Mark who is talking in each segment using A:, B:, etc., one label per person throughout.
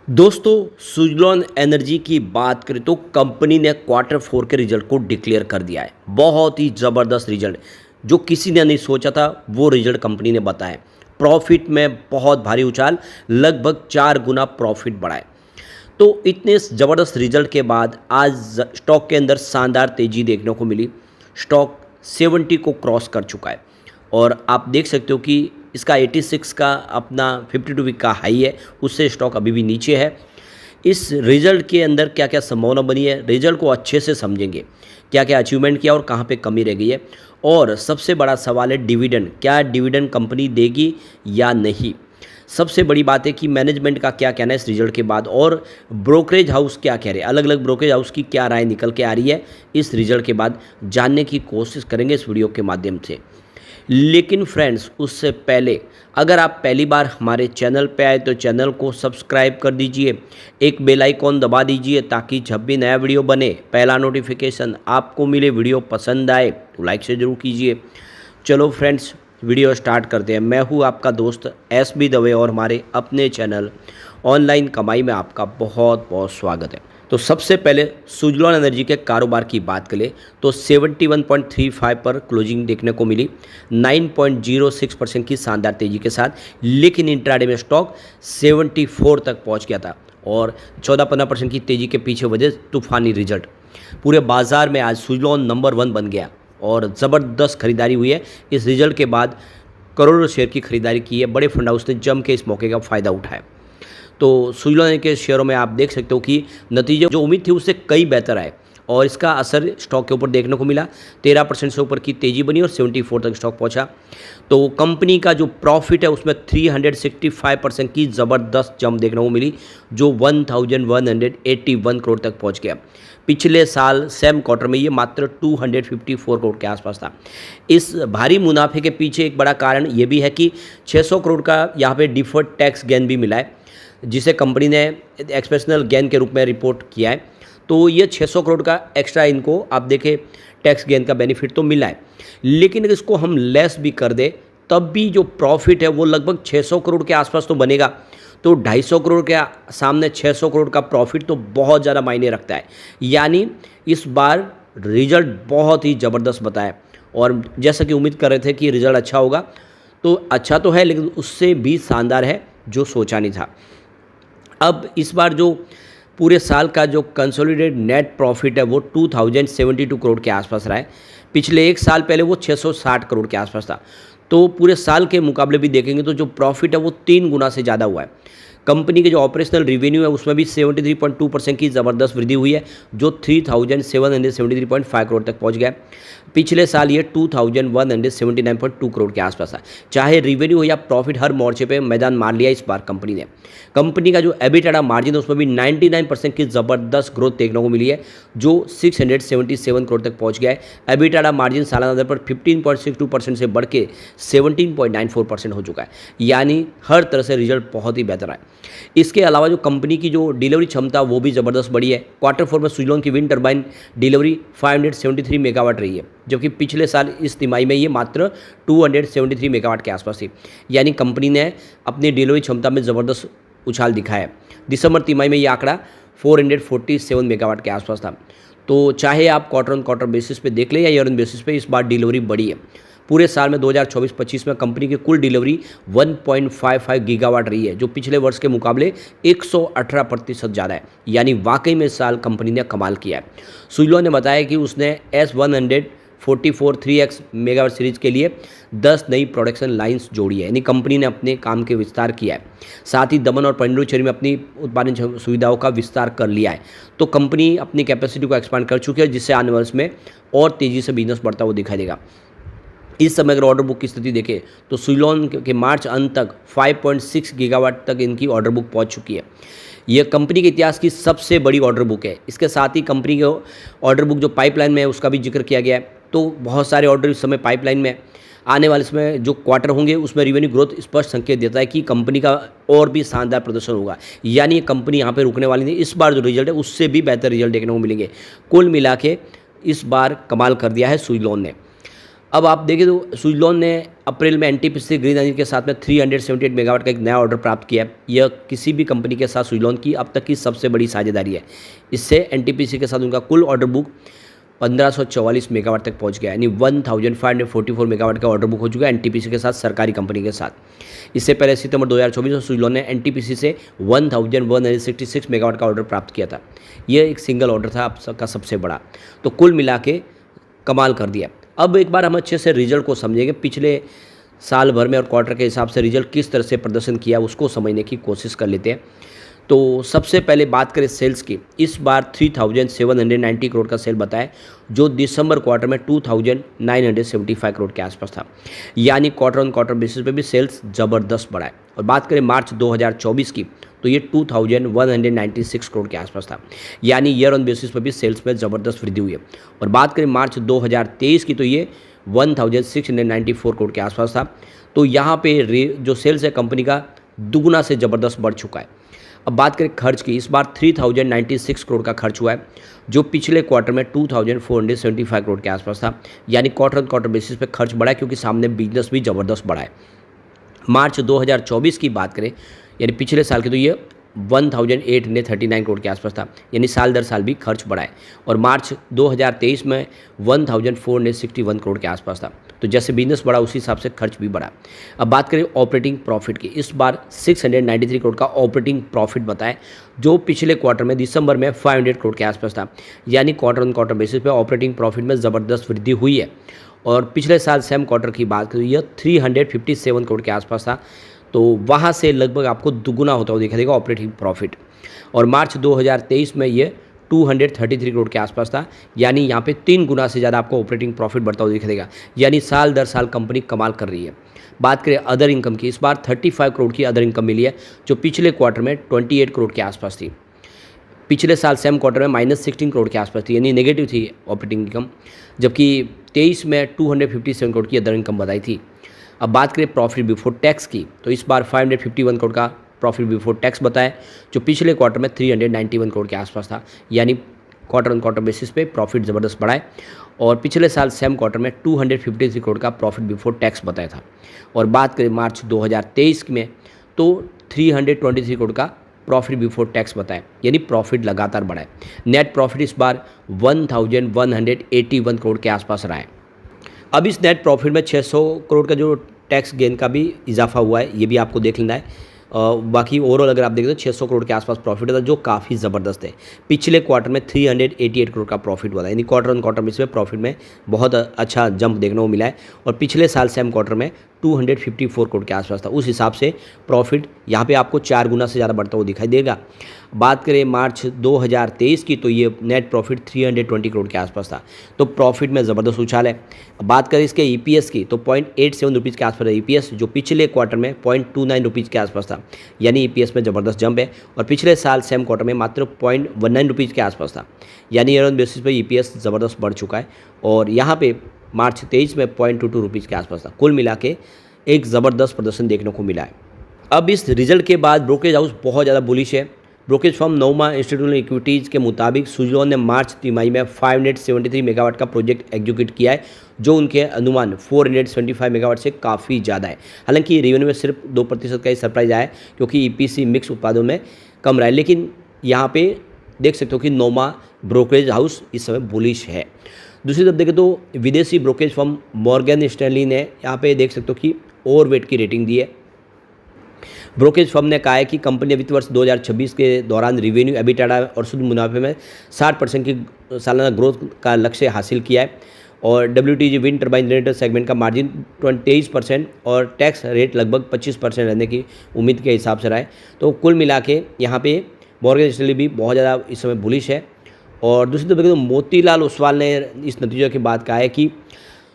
A: दोस्तों, सुज़लॉन एनर्जी की बात करें तो कंपनी ने क्वार्टर फोर के रिजल्ट को डिक्लेयर कर दिया है। बहुत ही ज़बरदस्त रिजल्ट, जो किसी ने नहीं सोचा था वो रिजल्ट कंपनी ने बताया। प्रॉफिट में बहुत भारी उछाल, लगभग 4 गुना प्रॉफिट बढ़ा है। तो इतने ज़बरदस्त रिजल्ट के बाद आज स्टॉक के अंदर शानदार तेज़ी देखने को मिली। स्टॉक 70 को क्रॉस कर चुका है और आप देख सकते हो कि इसका 86 का अपना 52 वीक का हाई है, उससे स्टॉक अभी भी नीचे है। इस रिजल्ट के अंदर क्या क्या संभावना बनी है, रिजल्ट को अच्छे से समझेंगे, क्या क्या अचीवमेंट किया और कहाँ पे कमी रह गई है। और सबसे बड़ा सवाल है डिविडेंड, क्या डिविडेंड कंपनी देगी या नहीं। सबसे बड़ी बात है कि मैनेजमेंट का क्या कहना है इस रिजल्ट के बाद, और ब्रोकरेज हाउस क्या कह रहे हैं, अलग अलग ब्रोकरेज हाउस की क्या राय निकल के आ रही है इस रिजल्ट के बाद, जानने की कोशिश करेंगे इस वीडियो के माध्यम से। लेकिन फ्रेंड्स, उससे पहले अगर आप पहली बार हमारे चैनल पे आए तो चैनल को सब्सक्राइब कर दीजिए, एक बेल आइकॉन दबा दीजिए ताकि जब भी नया वीडियो बने पहला नोटिफिकेशन आपको मिले। वीडियो पसंद आए तो लाइक से ज़रूर कीजिए। चलो फ्रेंड्स, वीडियो स्टार्ट करते हैं। मैं हूँ आपका दोस्त SB दवे और हमारे अपने चैनल ऑनलाइन कमाई में आपका बहुत बहुत स्वागत है। तो सबसे पहले सुज़लॉन एनर्जी के कारोबार की बात करें तो 71.35 पर क्लोजिंग देखने को मिली, 9.06% की शानदार तेज़ी के साथ। लेकिन इंट्राडे में स्टॉक 74 तक पहुंच गया था और 14-15% की तेज़ी के पीछे वजह तूफानी रिजल्ट। पूरे बाजार में आज सुज़लॉन नंबर 1 बन गया और ज़बरदस्त खरीदारी हुई है। इस रिजल्ट के बाद करोड़ों शेयर की खरीदारी की है। बड़े फंड हाउस ने जम के इस मौके का फ़ायदा उठाया। तो सुज़लॉन के शेयरों में आप देख सकते हो कि नतीजे जो उम्मीद थी उससे कई बेहतर आए और इसका असर स्टॉक के ऊपर देखने को मिला। 13% से ऊपर की तेज़ी बनी और 74 तक स्टॉक पहुंचा। तो कंपनी का जो प्रॉफिट है उसमें 365% की ज़बरदस्त जंप देखने को मिली, जो 1181 करोड़ तक पहुंच गया। पिछले साल सेम क्वार्टर में ये मात्र 254 करोड़ के आसपास था। इस भारी मुनाफे के पीछे एक बड़ा कारण ये भी है कि 600 करोड़ का यहाँ पे डिफर्ड टैक्स गेन भी मिला है, जिसे कंपनी ने एक्सेप्शनल गेन के रूप में रिपोर्ट किया है। तो ये 600 करोड़ का एक्स्ट्रा इनको आप देखें टैक्स गेन का बेनिफिट तो मिला है। लेकिन अगर इसको हम लेस भी कर दे तब भी जो प्रॉफिट है वो लगभग 600 करोड़ के आसपास तो बनेगा। तो 250 करोड़ के सामने 600 करोड़ का प्रॉफिट तो बहुत ज़्यादा मायने रखता है। यानी इस बार रिजल्ट बहुत ही ज़बरदस्त बताया और जैसा कि उम्मीद कर रहे थे कि रिजल्ट अच्छा होगा, तो अच्छा तो है लेकिन उससे भी शानदार है जो सोचा नहीं था। अब इस बार जो पूरे साल का जो कंसोलिडेटेड नेट प्रॉफिट है वो 2072 करोड़ के आसपास रहा है। पिछले एक साल पहले वो 660 करोड़ के आसपास था। तो पूरे साल के मुकाबले भी देखेंगे तो जो प्रॉफिट है वो 3 गुना से ज़्यादा हुआ है। कंपनी के जो ऑपरेशनल रेवेन्यू है उसमें भी 73.2% की ज़बरदस्त वृद्धि हुई है, जो 3773.5 करोड़ तक पहुंच गया। पिछले साल ये 2179.2 करोड़ के आसपास था। चाहे रेवेन्यू हो या प्रॉफिट, हर मोर्चे पे मैदान मार लिया इस बार कंपनी ने। कंपनी का जो एबिटाडा मार्जिन है उसमें भी 99% की ज़बरदस्त ग्रोथ देखने को मिली है, जो 677 करोड़ तक पहुँच गया है। एबिटाडा मार्जिन सालाना दर पर 15.62% से बढ़ के 17.94% हो चुका है। यानी हर तरह से रिजल्ट बहुत ही बेहतर है। इसके अलावा जो कंपनी की जो डिलीवरी क्षमता वो भी ज़बरदस्त बढ़ी है। क्वार्टर फोर में सुज़लॉन की विंड टर्बाइन डिलीवरी 573 मेगावाट रही है, जबकि पिछले साल इस तिमाही में ये मात्र 273 मेगावाट के आसपास थी। यानी कंपनी ने अपनी डिलीवरी क्षमता में ज़बरदस्त उछाल दिखाया है। दिसंबर तिमाही में ये आंकड़ा 447 मेगावाट के आसपास था। तो चाहे आप क्वार्टर ऑन क्वार्टर बेसिस पे देख लें या ईयर ऑन बेसिस पे, इस बार डिलीवरी बढ़ी है। पूरे साल में 2024-25 में कंपनी की कुल डिलीवरी 1.55 गीगावाट रही है, जो पिछले वर्ष के मुकाबले 118% ज़्यादा है। यानी वाकई में इस साल कंपनी ने कमाल किया है। सुज़लॉन ने बताया कि उसने S144 3X मेगावाट सीरीज के लिए 10 नई प्रोडक्शन लाइंस जोड़ी है। यानी कंपनी ने अपने काम के विस्तार किया है। साथ ही दमन और पंडुचेरी में अपनी उत्पादन सुविधाओं का विस्तार कर लिया है। तो कंपनी अपनी कैपेसिटी को एक्सपांड कर चुकी है, जिससे आने वर्ष में और तेज़ी से बिजनेस बढ़ता हुआ दिखाई देगा। इस समय अगर ऑर्डर बुक की स्थिति देखें तो सुज़लॉन के मार्च अंत तक 5.6 गीगावाट तक इनकी ऑर्डर बुक पहुंच चुकी है। यह कंपनी के इतिहास की सबसे बड़ी ऑर्डर बुक है। इसके साथ ही कंपनी के ऑर्डर बुक जो पाइपलाइन में है उसका भी जिक्र किया गया है। तो बहुत सारे ऑर्डर इस समय पाइपलाइन में आने वाले समय जो क्वार्टर होंगे उसमें रेवेन्यू ग्रोथ स्पष्ट संकेत देता है कि कंपनी का और भी शानदार प्रदर्शन होगा। यानी ये कंपनी यहाँ पर रुकने वाली नहीं, इस बार जो रिजल्ट है उससे भी बेहतर रिजल्ट देखने को मिलेंगे। कुल मिला के इस बार कमाल कर दिया है सुज़लॉन ने। अब आप देखें तो सुजलॉन ने अप्रैल में एनटीपीसी ग्रीन एनर्जी के साथ में 378 मेगावाट का एक नया ऑर्डर प्राप्त किया है। यह किसी भी कंपनी के साथ सुजलॉन की अब तक की सबसे बड़ी साझेदारी है। इससे एनटीपीसी के साथ उनका कुल ऑर्डर बुक 1544 मेगावाट तक पहुंच गया, यानी 1544 मेगावाट का ऑर्डर बुक हो चुका है एनटीपीसी के साथ, सरकारी कंपनी के साथ। इससे पहले सितंबर 2024 में सुजलॉन ने एनटीपीसी से 1166 मेगावाट का ऑर्डर प्राप्त किया था। यह एक सिंगल ऑर्डर था आपका सबसे बड़ा। तो कुल मिला के कमाल कर दिया। अब एक बार हम अच्छे से रिजल्ट को समझेंगे, पिछले साल भर में और क्वार्टर के हिसाब से रिजल्ट किस तरह से प्रदर्शन किया उसको समझने की कोशिश कर लेते हैं। तो सबसे पहले बात करें सेल्स की, इस बार 3790 करोड़ का सेल बताया, जो दिसंबर क्वार्टर में 2975 करोड़ के आसपास था, यानी क्वार्टर ऑन क्वार्टर बेसिस पे भी सेल्स ज़बरदस्त बढ़ा है। और बात करें मार्च 2024 की, तो ये 2196 करोड़ के आसपास था, यानी ईयर ऑन बेसिस पर भी सेल्स में ज़बरदस्त वृद्धि हुई है। और बात करें मार्च 2023 की, तो ये 1694 करोड़ के आसपास था। तो यहाँ पे जो सेल्स है कंपनी का दुगुना से ज़बरदस्त बढ़ चुका है। अब बात करें खर्च की, इस बार 3096 करोड़ का खर्च हुआ है, जो पिछले क्वार्टर में 2475 करोड़ के आसपास था, यानी क्वार्टर ऑन क्वार्टर बेसिस पे खर्च बढ़ा है, क्योंकि सामने बिजनेस भी ज़बरदस्त बढ़ा है। मार्च 2024 की बात करें, यानी पिछले साल की, तो ये 1839 करोड़ के आसपास था, यानी साल दर साल भी खर्च बढ़ा है। और मार्च 2023 में 1461 करोड़ के आसपास था। तो जैसे बिजनेस बढ़ा उसी हिसाब से खर्च भी बढ़ा। अब बात करें ऑपरेटिंग प्रॉफिट की, इस बार 693 करोड़ का ऑपरेटिंग प्रॉफिट बताया, जो पिछले क्वार्टर में दिसंबर में 500 करोड़ के आसपास था, यानी क्वार्टर ऑन क्वार्टर बेसिस पे ऑपरेटिंग प्रॉफिट में ज़बरदस्त वृद्धि हुई है। और पिछले साल सेम क्वार्टर की बात करें, यह 357 करोड़ के आसपास था, तो वहाँ से लगभग आपको दुगुना होता हुआ दिखाई देगा ऑपरेटिंग प्रॉफिट। और मार्च 2023 में ये 233 करोड़ के आसपास था, यानी यहाँ पे 3 गुना से ज़्यादा आपको ऑपरेटिंग प्रॉफिट बढ़ता हुआ दिखाई देगा, यानी साल दर साल कंपनी कमाल कर रही है। बात करें अदर इनकम की, इस बार 35 करोड़ की अदर इनकम मिली है, जो पिछले क्वार्टर में 28 करोड़ के आसपास थी। पिछले साल सेम क्वार्टर में -16 करोड़ के आसपास थी, यानी नेगेटिव थी ऑपरेटिंग इनकम, जबकि 23 में 257 करोड़ की अदर इनकम बताई थी। अब बात करें प्रॉफिट बिफोर टैक्स की, तो इस बार 551 करोड़ का प्रॉफिट बिफोर टैक्स बताया, जो पिछले क्वार्टर में 391 करोड़ के आसपास था, यानी क्वार्टर ऑन क्वार्टर बेसिस पे प्रॉफिट ज़बरदस्त बढ़ा है। और पिछले साल सेम क्वार्टर में 253 करोड़ का प्रॉफिट बिफोर टैक्स बताया था। और बात करें मार्च 2023 में, तो 323 करोड़ का प्रॉफिट बिफोर टैक्स बताया, यानी प्रॉफिट लगातार बढ़ा है। नेट प्रॉफिट इस बार 1181 करोड़ के आसपास रहा है। अब इस नेट प्रॉफिट में 600 करोड़ का जो टैक्स गेन का भी इजाफा हुआ है, ये भी आपको देख लेना है। बाकी ओवरऑल अगर आप देखें तो 600 करोड़ के आसपास प्रॉफिट था, जो काफ़ी ज़बरदस्त है। पिछले क्वार्टर में 388 करोड़ का प्रॉफिट हुआ था, यानी क्वार्टर ऑन क्वार्टर बेसिस पे प्रॉफिट में बहुत अच्छा जंप देखने को मिला है। और पिछले साल सेम क्वार्टर में 254 करोड़ के आसपास था। उस हिसाब से प्रॉफिट यहाँ पे आपको 4 गुना से ज़्यादा बढ़ता हुआ दिखाई देगा। बात करें मार्च 2023 की, तो ये नेट प्रॉफिट 320 करोड़ के आसपास था, तो प्रॉफिट में ज़बरदस्त उछाल है। बात करें इसके ईपीएस की, तो 0.87 रुपीज़ के आसपास है ईपीएस, जो पिछले क्वार्टर में 0.29 रुपीज़ के आसपास था, यानी ईपीएस में ज़बरदस्त जंप है। और पिछले साल सेम क्वार्टर में मात्र 0.19 रुपीज़ के आसपास था, यानी ईयर ऑन बेसिस पे ईपीएस ज़बरदस्त बढ़ चुका है। और यहाँ पे मार्च 23 में 0.22 रुपीज़ के आसपास था। कुल मिला के एक ज़बरदस्त प्रदर्शन देखने को मिला है। अब इस रिजल्ट के बाद ब्रोकरेज हाउस बहुत ज़्यादा बुलिश है। ब्रोकरेज फर्म नोमा इंस्टीट्यूशनल इक्विटीज़ के मुताबिक सुजलॉन ने मार्च तिमाही में 573 मेगावाट का प्रोजेक्ट एग्जीक्यूट किया है, जो उनके अनुमान 475 मेगावाट से काफ़ी ज़्यादा है। हालांकि रेवेन्यू में सिर्फ 2% का ही सरप्राइज आया है, क्योंकि ईपीसी मिक्स उत्पादों में कम रहा है। लेकिन यहाँ पे देख सकते हो कि नोमा ब्रोकरेज हाउस इस समय बुलिश है। दूसरी तरफ देखें तो विदेशी ब्रोकरेज फर्म मॉर्गन स्टैनली ने यहाँ पे देख सकते हो कि ओवरवेट की रेटिंग दी है। ब्रोकरेज फर्म ने कहा है कि कंपनी ने वित्त वर्ष 2026 के दौरान रिवेन्यू, एबिटाडा और शुद्ध मुनाफे में 60% की सालाना ग्रोथ का लक्ष्य हासिल किया है। और WTG wind turbine generator segment का मार्जिन 23% और टैक्स रेट लगभग 25% रहने की उम्मीद के हिसाब से रहा है। तो कुल मिला के यहाँ पे मॉर्गन स्टैनली भी बहुत ज़्यादा इस समय बुलिश है। और दूसरी तरफ देखें तो मोतीलाल ओसवाल ने इस नतीजों के बाद कहा है कि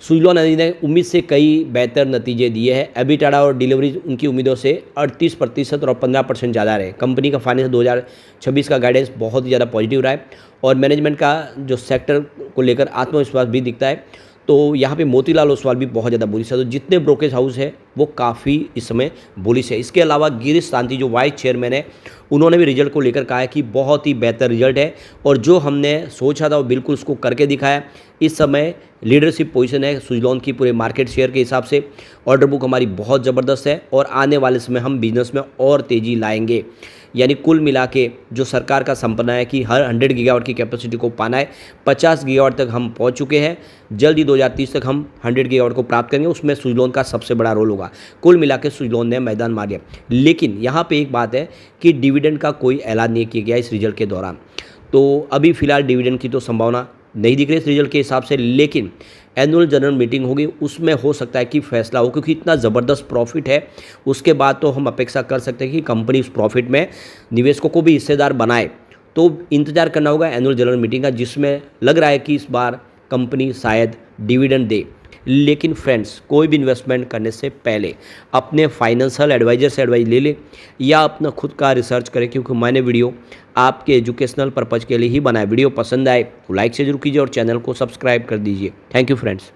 A: सुजलॉन एनर्जी ने उम्मीद से कई बेहतर नतीजे दिए हैं। एबिटाडा और डिलीवरी उनकी उम्मीदों से 38% और 15% ज़्यादा रहे। कंपनी का फाइनेंस 2026 का गाइडेंस बहुत ही ज़्यादा पॉजिटिव रहा है और मैनेजमेंट का जो सेक्टर को लेकर आत्मविश्वास भी दिखता है। तो यहाँ पे मोतीलाल ओसवाल भी बहुत ज़्यादा बुरी है। तो जितने ब्रोकरेज हाउस है वो काफ़ी इस समय बुलिश है। इसके अलावा गिरीश शांति जो वाइस चेयरमैन है, उन्होंने भी रिजल्ट को लेकर कहा है कि बहुत ही बेहतर रिजल्ट है और जो हमने सोचा था वो बिल्कुल उसको करके दिखाया। इस समय लीडरशिप पोजीशन है सुजलॉन की पूरे मार्केट शेयर के हिसाब से। ऑर्डर बुक हमारी बहुत ज़बरदस्त है और आने वाले समय हम बिजनेस में और तेज़ी लाएंगे। यानी कुल मिला के जो सरकार का सपना है कि हर 100 गीगावाट की कैपेसिटी को पाना है, 50 गीगावाट तक हम पहुंच चुके हैं। जल्दी 2030 तक हम 100 गीगावाट को प्राप्त करेंगे, उसमें सुजलॉन का सबसे बड़ा रोल होगा। कुल मिला के सुजलॉन ने मैदान मार दिया। लेकिन यहाँ पे एक बात है कि डिविडेंड का कोई ऐलान नहीं किया गया इस रिजल्ट के दौरान, तो अभी फिलहाल डिविडेंड की तो संभावना नहीं दिख रही इस रिजल्ट के हिसाब से। लेकिन एनुअल जनरल मीटिंग होगी, उसमें हो सकता है कि फैसला हो, क्योंकि इतना ज़बरदस्त प्रॉफिट है। उसके बाद तो हम अपेक्षा कर सकते हैं कि कंपनी उस प्रॉफिट में निवेशकों को भी हिस्सेदार बनाए। तो इंतजार करना होगा एनुअल जनरल मीटिंग का, जिसमें लग रहा है कि इस बार कंपनी शायद डिविडेंड दे। लेकिन फ्रेंड्स, कोई भी इन्वेस्टमेंट करने से पहले अपने फाइनेंशियल एडवाइज़र से एडवाइस ले लें या अपना खुद का रिसर्च करें, क्योंकि मैंने वीडियो आपके एजुकेशनल पर्पज़ के लिए ही बनाया। वीडियो पसंद आए तो लाइक से जरूर कीजिए और चैनल को सब्सक्राइब कर दीजिए। Thank you friends.